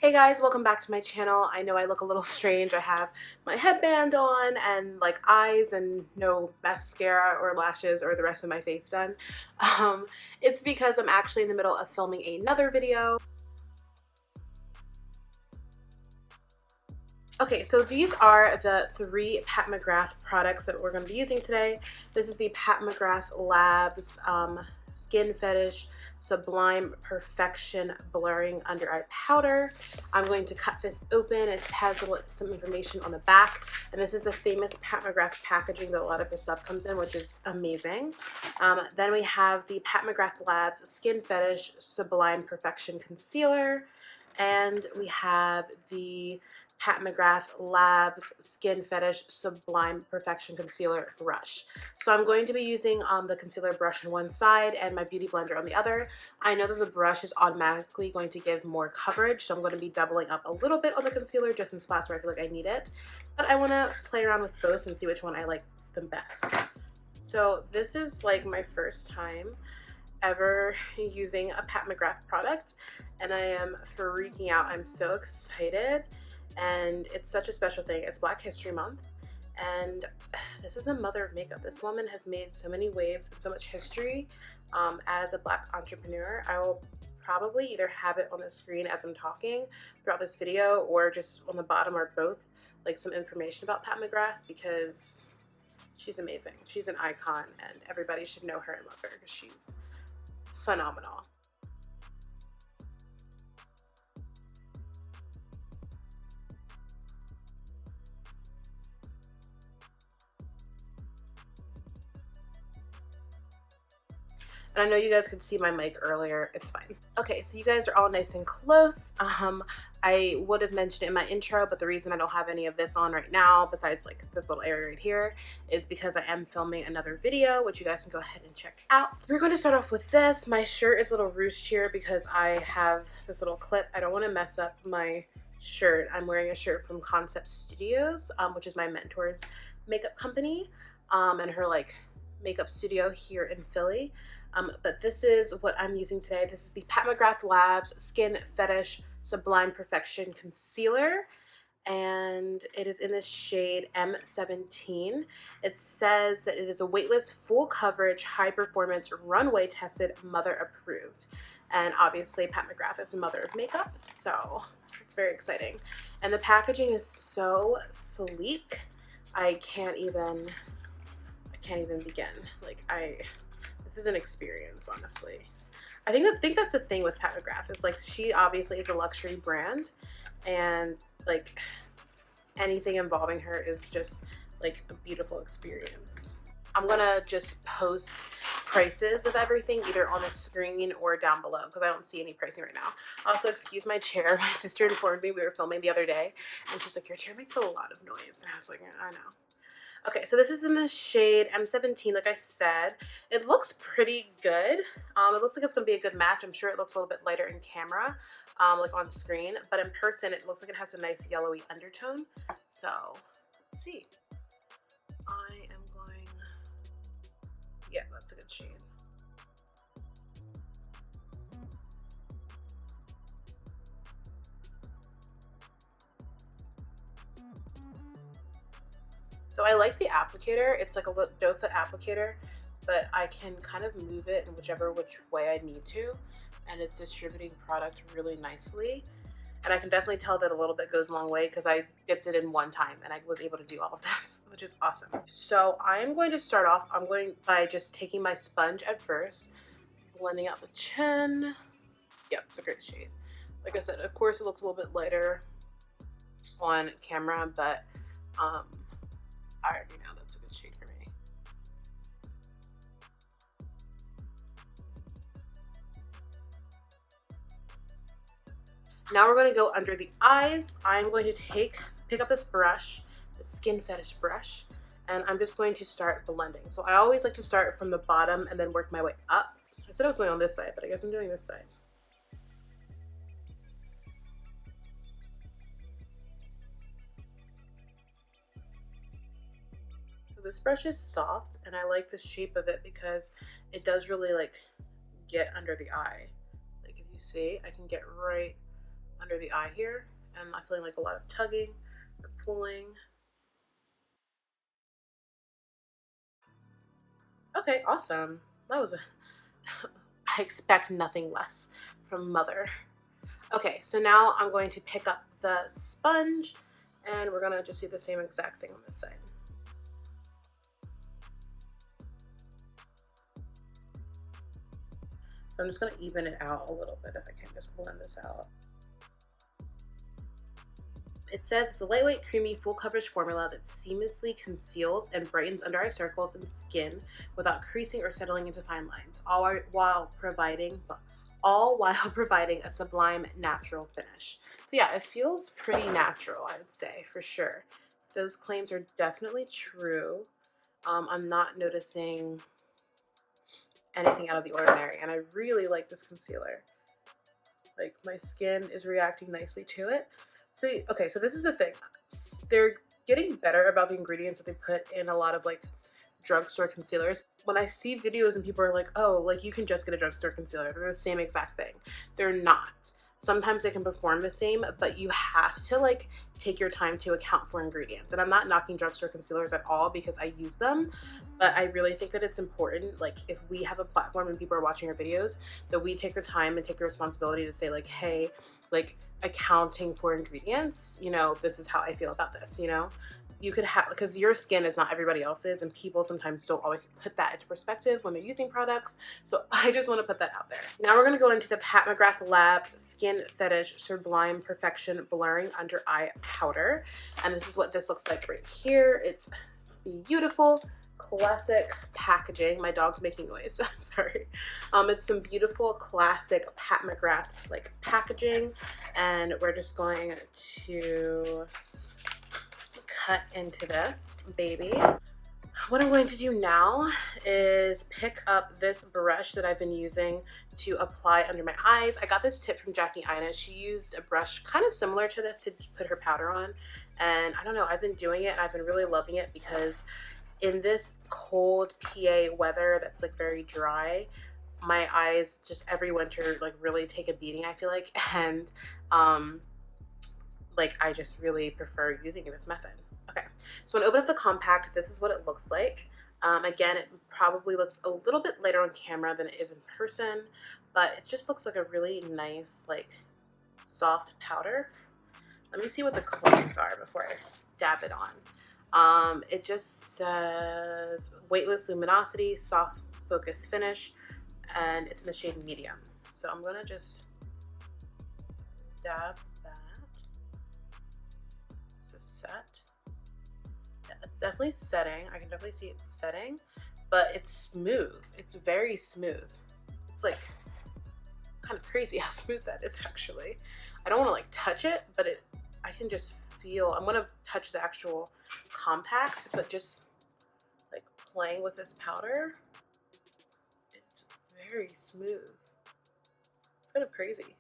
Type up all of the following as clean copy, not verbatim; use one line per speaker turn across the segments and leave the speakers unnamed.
Hey guys, welcome back to my channel. I know I look a little strange. I have my headband on and like eyes and no mascara or lashes or the rest of my face done. It's because I'm actually in the middle of filming another video. Okay, so these are the 3 Pat Mcgrath products that we're going to be using today. This is the Pat Mcgrath Labs Skin Fetish Sublime Perfection Blurring Under Eye Powder. I'm going to cut this open. It has some information on the back, and this is the famous Pat Mcgrath packaging that a lot of her stuff comes in, which is amazing. Then we have the Pat Mcgrath Labs Skin Fetish Sublime Perfection Concealer, and we have the Pat Mcgrath Labs Skin Fetish Sublime Perfection Concealer Brush. So I'm going to be using the concealer brush on one side and my beauty blender on the other. I know that the brush is automatically going to give more coverage, so I'm going to be doubling up a little bit on the concealer just in spots where I feel like I need it. But I want to play around with both and see which one I like the best. So this is like my first time ever using a Pat Mcgrath product, and I am freaking out. I'm so excited. And it's such a special thing. It's Black History Month, and this is the mother of makeup. This woman has made so many waves and so much history as a Black entrepreneur. I will probably either have it on the screen as I'm talking throughout this video, or just on the bottom, or both, like some information about Pat Mcgrath, because she's amazing. She's an icon, and everybody should know her and love her because she's phenomenal. And I know you guys could see my mic earlier. It's fine. Okay, so you guys are all nice and close. I would have mentioned it in my intro, but the reason I don't have any of this on right now, besides like this little area right here, is because I am filming another video, which you guys can go ahead and check out. So we're going to start off with this. My shirt is a little ruched here because I have this little clip. I don't want to mess up my shirt. I'm wearing a shirt from Concept Studios, which is my mentor's makeup company, and her like makeup studio here in Philly. But this is what I'm using today. This is the Pat Mcgrath Labs Skin Fetish Sublime Perfection Concealer, and it is in the shade M17. It says that it is a weightless, full coverage, high performance, runway tested, mother approved. And obviously Pat Mcgrath is a mother of makeup, so it's very exciting. And the packaging is so sleek. I can't even begin. Like, this is an experience, honestly. I think that's the thing with Pat Mcgrath, is like, she obviously is a luxury brand, and like anything involving her is just like a beautiful experience. I'm gonna just post prices of everything either on the screen or down below because I don't see any pricing right now. Also, excuse my chair. My sister informed me we were filming the other day, and she's like, your chair makes a lot of noise. And I was like, I know. Okay, so this is in the shade M17, like I said. It looks pretty good. It looks like it's going to be a good match. I'm sure it looks a little bit lighter in camera, like on screen. But in person, it looks like it has a nice yellowy undertone. So, let's see. I am going... Yeah, that's a good shade. So I like the applicator. It's like a doe foot applicator, but I can kind of move it in which way I need to, and it's distributing product really nicely. And I can definitely tell that a little bit goes a long way because I dipped it in one time and I was able to do all of this, which is awesome. So I'm going to start off, by just taking my sponge at first, blending out the chin. Yep, it's a great shade. Like I said, of course it looks a little bit lighter on camera, but I already know that's a good shade for me. Now we're going to go under the eyes. I'm going to pick up this brush, the Skin Fetish brush, and I'm just going to start blending. So I always like to start from the bottom and then work my way up. I said I was going on this side, but I guess I'm doing this side. This brush is soft, and I like the shape of it because it does really like get under the eye. Like, if you see, I can get right under the eye here, and I'm feeling like a lot of tugging or pulling. Okay, awesome. That was a I expect nothing less from Mother. Okay, so now I'm going to pick up the sponge and we're gonna just do the same exact thing on this side. So I'm just gonna even it out a little bit if I can just blend this out. It says it's a lightweight, creamy, full coverage formula that seamlessly conceals and brightens under eye circles and skin without creasing or settling into fine lines, all while providing a sublime natural finish. So yeah, it feels pretty natural, I would say, for sure. Those claims are definitely true. I'm not noticing anything out of the ordinary, and I really like this concealer. Like, my skin is reacting nicely to it. So, okay, so this is the thing. They're getting better about the ingredients that they put in a lot of like drugstore concealers. When I see videos and people are like, oh, like you can just get a drugstore concealer, they're the same exact thing. They're not. Sometimes they can perform the same, but you have to like take your time to account for ingredients. And I'm not knocking drugstore concealers at all because I use them, but I really think that it's important, like if we have a platform and people are watching our videos, that we take the time and take the responsibility to say like, hey, like accounting for ingredients, you know, this is how I feel about this, you know? You could have, because your skin is not everybody else's, and people sometimes don't always put that into perspective when they're using products. So I just want to put that out there. Now we're going to go into the Pat McGrath Labs Skin Fetish Sublime Perfection Blurring Under Eye Powder. And this is what this looks like right here. It's beautiful, classic packaging. My dog's making noise, I'm sorry. It's some beautiful classic Pat McGrath like packaging, and we're just going to cut into this baby. What I'm going to do now is pick up this brush that I've been using to apply under my eyes. I got this tip from Jackie Ina. She used a brush kind of similar to this to put her powder on, and I don't know, I've been doing it and I've been really loving it because in this cold PA weather that's like very dry, my eyes just every winter like really take a beating, I feel like, and like I just really prefer using this method. Okay, so when I open up the compact, this is what it looks like. Again, it probably looks a little bit lighter on camera than it is in person, but it just looks like a really nice, like, soft powder. Let me see what the claims are before I dab it on. It just says weightless luminosity, soft focus finish, and it's in the shade medium. So I'm gonna just dab that. It's a set. It's definitely setting. I can definitely see it setting, but it's smooth. It's very smooth. It's like kind of crazy how smooth that is actually. I don't want to like touch it, but I can just feel, I'm going to touch the actual compact, but just like playing with this powder, it's very smooth. It's kind of crazy.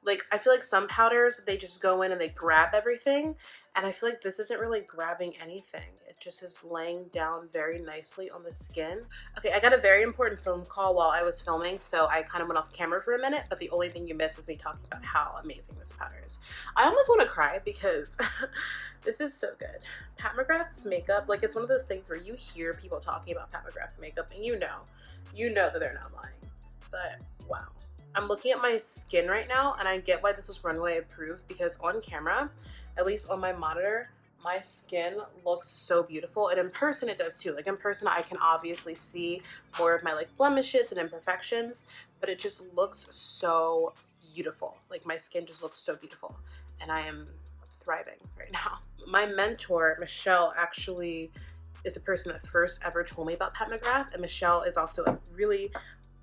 Like, I feel like some powders, they just go in and they grab everything, and I feel like this isn't really grabbing anything. It just is laying down very nicely on the skin. Okay, I got a very important phone call while I was filming, so I kind of went off camera for a minute, but the only thing you missed was me talking about how amazing this powder is. I almost want to cry because this is so good. Pat McGrath's makeup, like, it's one of those things where you hear people talking about Pat McGrath's makeup, and you know that they're not lying, but wow. I'm looking at my skin right now, and I get why this was runway approved, because on camera, at least on my monitor, my skin looks so beautiful, and in person it does too. Like in person I can obviously see more of my like blemishes and imperfections, but it just looks so beautiful. Like my skin just looks so beautiful, and I am thriving right now. My mentor, Michelle, actually is a person that first ever told me about Pat McGrath, and Michelle is also a really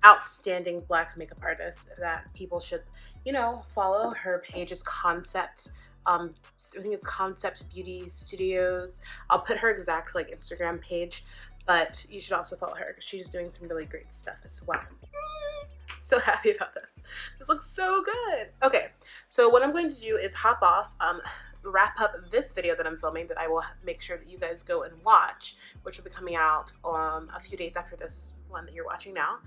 outstanding Black makeup artist that people should, you know, follow. Her page is Concept, I think it's Concept Beauty Studios. I'll put her exact like Instagram page, but you should also follow her because she's doing some really great stuff as well. So happy about this. This looks so good. Okay, so what I'm going to do is hop off, wrap up this video that I'm filming that I will make sure that you guys go and watch, which will be coming out a few days after this one that you're watching now.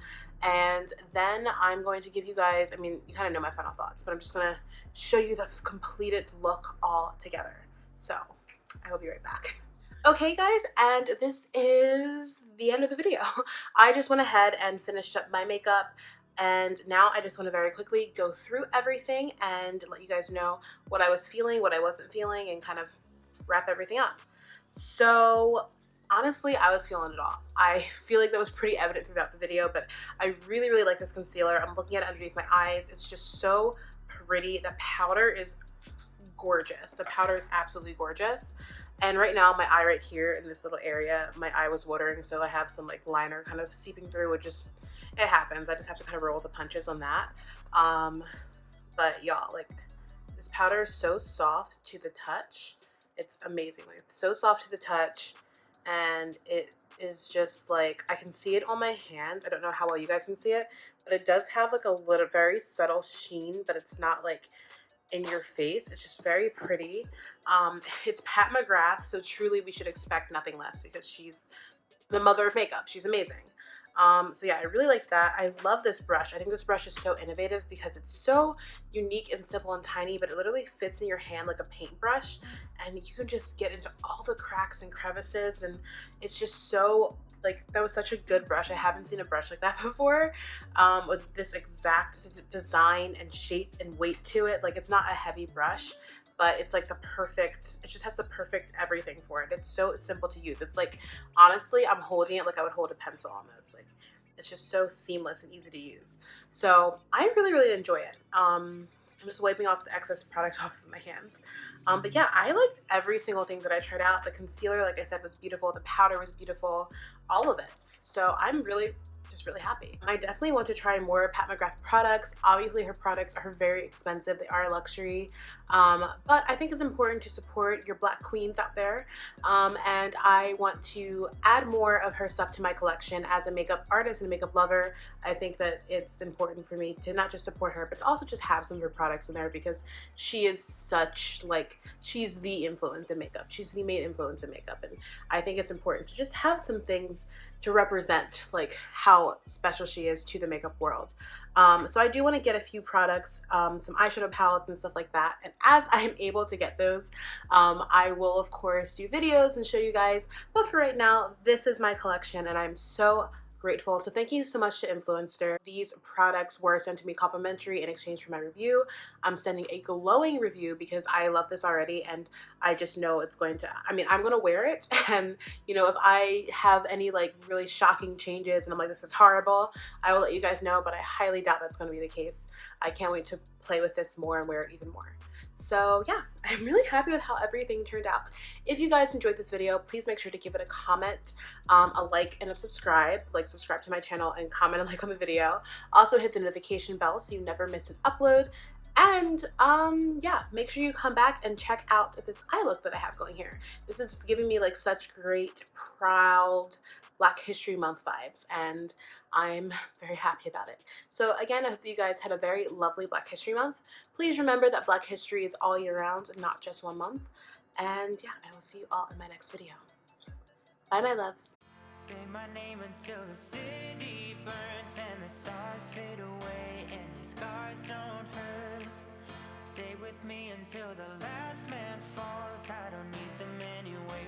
And then I'm going to give you guys, I mean, you kind of know my final thoughts, but I'm just going to show you the completed look all together. So I will be right back. Okay guys, and this is the end of the video. I just went ahead and finished up my makeup, and now I just want to very quickly go through everything and let you guys know what I was feeling, what I wasn't feeling, and kind of wrap everything up. So honestly, I was feeling it all. I feel like that was pretty evident throughout the video, but I really, really like this concealer. I'm looking at it underneath my eyes. It's just so pretty. The powder is gorgeous. The powder is absolutely gorgeous. And right now, my eye right here in this little area, my eye was watering, so I have some like liner kind of seeping through, which just, it happens. I just have to kind of roll the punches on that. But y'all, like, this powder is so soft to the touch. It's amazing. Like, it's so soft to the touch, and it is just like, I can see it on my hand. I don't know how well you guys can see it, but it does have like a little very subtle sheen, but it's not like in your face. It's just very pretty. It's Pat Mcgrath, so truly we should expect nothing less because she's the mother of makeup. She's amazing. So yeah, I really like that. I love this brush. I think this brush is so innovative because it's so unique and simple and tiny, but it literally fits in your hand like a paintbrush, and you can just get into all the cracks and crevices, and it's just so, like, that was such a good brush. I haven't seen a brush like that before, with this exact design and shape and weight to it. Like, it's not a heavy brush, but it's like the perfect, it just has the perfect everything for it. It's so simple to use. It's like, honestly, I'm holding it like I would hold a pencil almost. Like, it's just so seamless and easy to use. So I really, really enjoy it. I'm just wiping off the excess product off of my hands. But yeah, I liked every single thing that I tried out. The concealer, like I said, was beautiful. The powder was beautiful, all of it. So I'm just really happy. I definitely want to try more Pat Mcgrath products. Obviously her products are very expensive. They are luxury, but I think it's important to support your Black queens out there, and I want to add more of her stuff to my collection. As a makeup artist and a makeup lover, I think that it's important for me to not just support her, but to also just have some of her products in there, because she is such, like, she's the influence in makeup. She's the main influence in makeup, and I think it's important to just have some things to represent like how special she is to the makeup world. So I do want to get a few products, some eyeshadow palettes and stuff like that, and as I'm able to get those, I will of course do videos and show you guys, but for right now, this is my collection and I'm so grateful. So thank you so much to Influencer. These products were sent to me complimentary in exchange for my review. I'm sending a glowing review because I love this already, and I just know it's going to, I mean, I'm going to wear it, and you know, if I have any like really shocking changes and I'm like, this is horrible, I will let you guys know, but I highly doubt that's going to be the case. I can't wait to play with this more and wear it even more. So yeah, I'm really happy with how everything turned out. If you guys enjoyed this video, please make sure to give it a comment, a like, and a subscribe. Like, subscribe to my channel and comment and like on the video. Also hit the notification bell so you never miss an upload. And yeah, make sure you come back and check out this eye look that I have going here. This is giving me like such great, proud Black History Month vibes, and I'm very happy about it. So again, I hope that you guys had a very lovely Black History Month. Please remember that Black History is all year round, not just one month. And yeah, I will see you all in my next video. Bye, my loves.
Say my name until the city burns and the stars fade away and your scars don't hurt. Stay with me until the last man falls. I don't need them anyway.